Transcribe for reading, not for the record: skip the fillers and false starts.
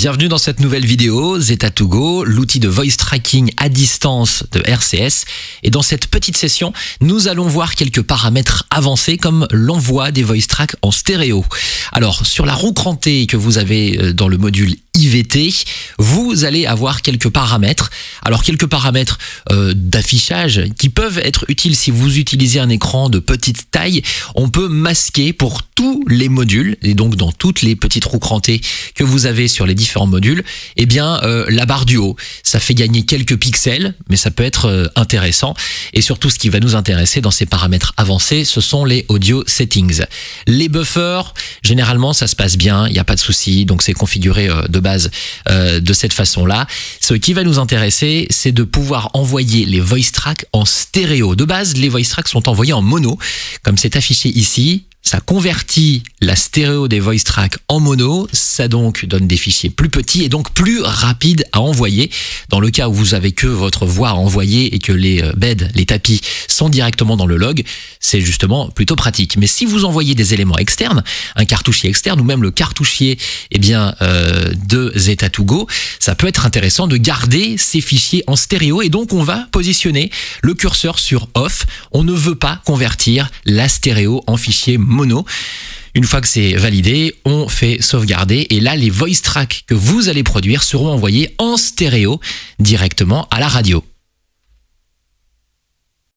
Bienvenue dans cette nouvelle vidéo, Zeta2Go, l'outil de voice tracking à distance de RCS. Et dans cette petite session, nous allons voir quelques paramètres avancés comme l'envoi des voice tracks en stéréo. Alors, sur la roue crantée que vous avez dans le module IVT, vous allez avoir quelques paramètres. Alors, quelques paramètres d'affichage qui peuvent être utiles si vous utilisez un écran de petite taille. On peut masquer pour tous les modules et donc dans toutes les petites roues crantées que vous avez sur les différents modules, eh bien la barre du haut, ça fait gagner quelques pixels, mais ça peut être intéressant. Et surtout, ce qui va nous intéresser dans ces paramètres avancés, ce sont les audio settings. Les buffers, généralement, ça se passe bien, il n'y a pas de souci, donc c'est configuré de base de cette façon-là. Ce qui va nous intéresser, c'est de pouvoir envoyer les voice tracks en stéréo. De base, les voice tracks sont envoyés en mono, comme c'est affiché ici. Ça convertit la stéréo des voice tracks en mono, ça donc donne des fichiers plus petits et donc plus rapides à envoyer. Dans le cas où vous avez que votre voix à envoyer et que les beds, les tapis sont directement dans le log, c'est justement plutôt pratique. Mais si vous envoyez des éléments externes, un cartouchier externe ou même le cartouchier de Zeta2Go, ça peut être intéressant de garder ces fichiers en stéréo et donc on va positionner le curseur sur off. On ne veut pas convertir la stéréo en fichier mono. Une fois que c'est validé, on fait sauvegarder et là, les voice tracks que vous allez produire seront envoyés en stéréo directement à la radio.